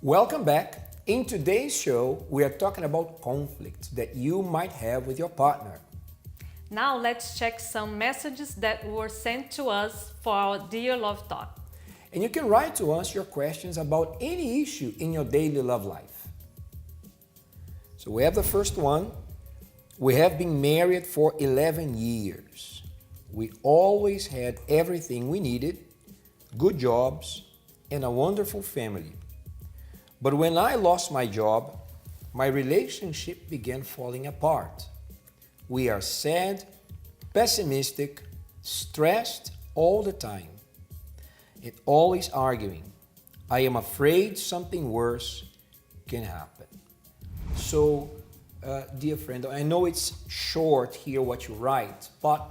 Welcome back. In today's show, we are talking about conflicts that you might have with your partner. Now let's check some messages that were sent to us for our Dear Love Talk. And you can write to us your questions about any issue in your daily love life. So we have the first one. We have been married for 11 years. We always had everything we needed, good jobs, and a wonderful family. But when I lost my job, my relationship began falling apart. We are sad, pessimistic, stressed all the time, and always arguing. I am afraid something worse can happen. So, dear friend, I know it's short here what you write, but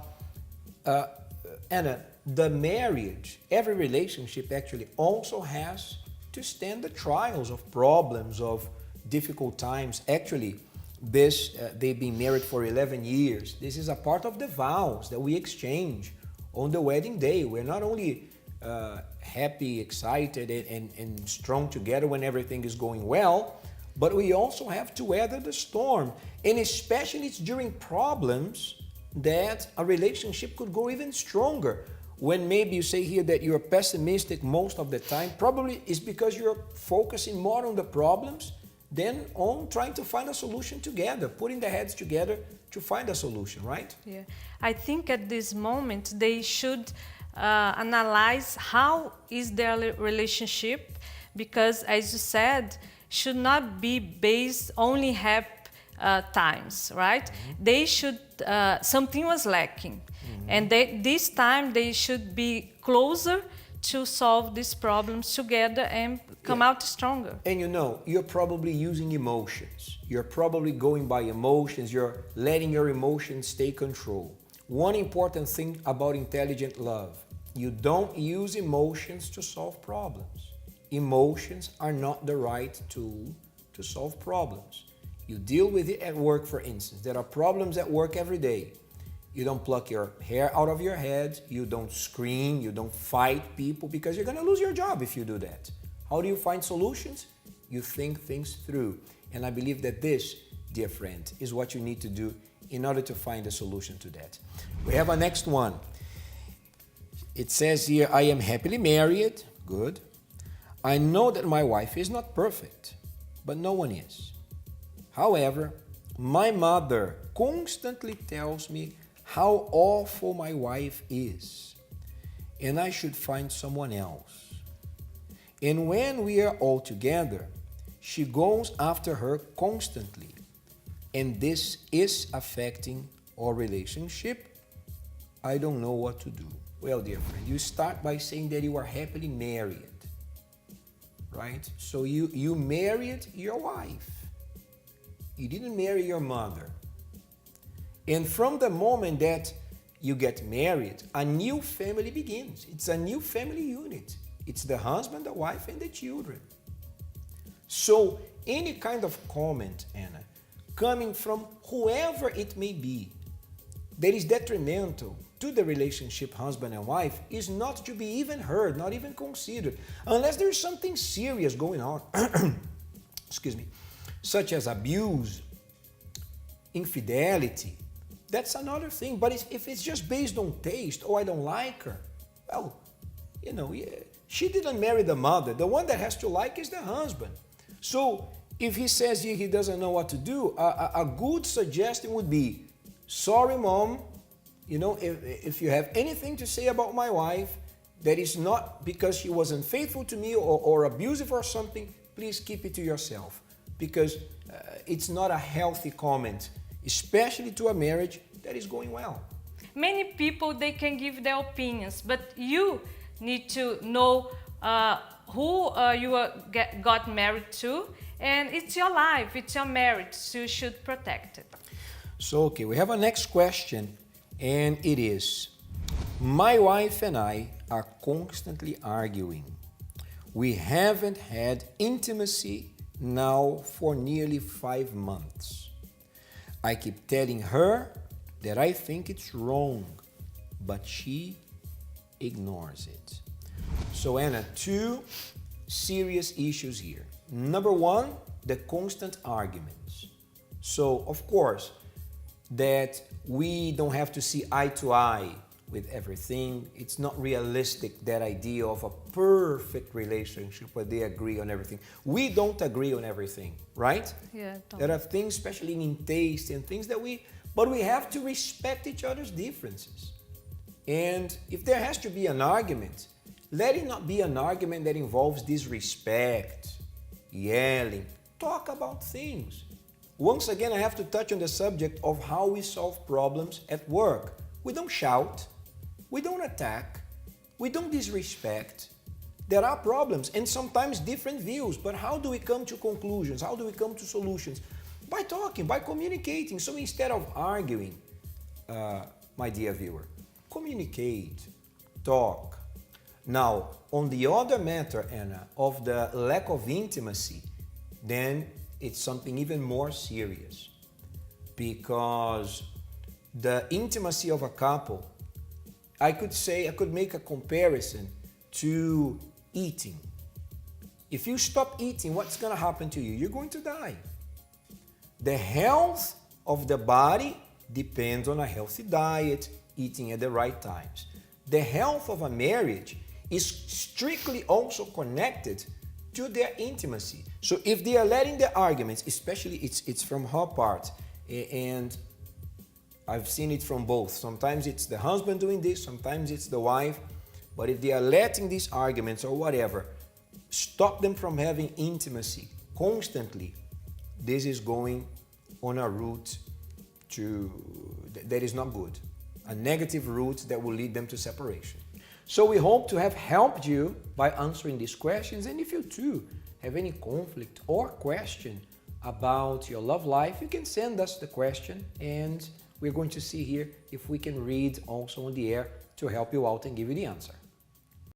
Anna, the marriage, every relationship actually also has to stand the trials of problems, of difficult times. Actually, they've been married for 11 years. This is a part of the vows that we exchange on the wedding day. We're not only happy, excited, and strong together when everything is going well, but we also have to weather the storm. And especially it's during problems that a relationship could go even stronger. When maybe you say here that you're pessimistic most of the time, probably is because you're focusing more on the problems than on trying to find a solution together, putting the heads together to find a solution, right? Yeah, I think at this moment they should analyze how is their relationship, because as you said, should not be based only happy times, right? Mm-hmm. They should, something was lacking. Mm-hmm. And this time they should be closer to solve these problems together and come out stronger. And you know, you're probably using emotions. You're probably going by emotions. You're letting your emotions take control. One important thing about intelligent love, you don't use emotions to solve problems. Emotions are not the right tool to solve problems. You deal with it at work, for instance. There are problems at work every day. You don't pluck your hair out of your head. You don't scream. You don't fight people because you're going to lose your job if you do that. How do you find solutions? You think things through. And I believe that this, dear friend, is what you need to do in order to find a solution to that. We have our next one. It says here, I am happily married. Good. I know that my wife is not perfect, but no one is. However, my mother constantly tells me how awful my wife is, and I should find someone else. And when we are all together, she goes after her constantly, and this is affecting our relationship. I don't know what to do. Well, dear friend, you start by saying that you are happily married, right? So you married your wife. You didn't marry your mother. And from the moment that you get married, a new family begins. It's a new family unit. It's the husband, the wife, and the children. So any kind of comment, Anna, coming from whoever it may be, that is detrimental to the relationship husband and wife is not to be even heard, not even considered, unless there's something serious going on. Excuse me. Such as abuse, infidelity, that's another thing. But if it's just based on taste, oh, I don't like her, well, you know, she didn't marry the mother. The one that has to like is the husband. So if he says he doesn't know what to do, a good suggestion would be, sorry, Mom, you know, if you have anything to say about my wife that is not because she was unfaithful to me or abusive or something, please keep it to yourself. Because it's not a healthy comment, especially to a marriage that is going well. Many people, they can give their opinions, but you need to know who you got married to, and it's your life, it's your marriage, so you should protect it. So, okay, we have a next question, and it is, my wife and I are constantly arguing. We haven't had intimacy now for nearly 5 months. I keep telling her that I think it's wrong, but she ignores it. So Anna, two serious issues here. Number one, the constant arguments. So, of course, that we don't have to see eye to eye with everything. It's not realistic, that idea of a perfect relationship where they agree on everything. We don't agree on everything, right? Yeah, There are things, especially in taste and things that but we have to respect each other's differences. And if there has to be an argument, let it not be an argument that involves disrespect, yelling. Talk about things. Once again, I have to touch on the subject of how we solve problems at work. We don't shout, we don't attack, we don't disrespect. There are problems and sometimes different views, but how do we come to conclusions? How do we come to solutions? By talking, by communicating. So instead of arguing, my dear viewer, communicate, talk. Now, on the other matter, Anna, of the lack of intimacy, then it's something even more serious, because the intimacy of a couple, I could make a comparison to eating. If you stop eating, what's going to happen to you? You're going to die. The health of the body depends on a healthy diet, eating at the right times. The health of a marriage is strictly also connected to their intimacy. So if they are letting the arguments, especially it's from her part, and I've seen it from both. Sometimes it's the husband doing this, sometimes it's the wife. But if they are letting these arguments or whatever stop them from having intimacy constantly, this is going on a route that is not good, a negative route that will lead them to separation. So we hope to have helped you by answering these questions. And if you too have any conflict or question about your love life, you can send us the question and we're going to see here if we can read also on the air to help you out and give you the answer.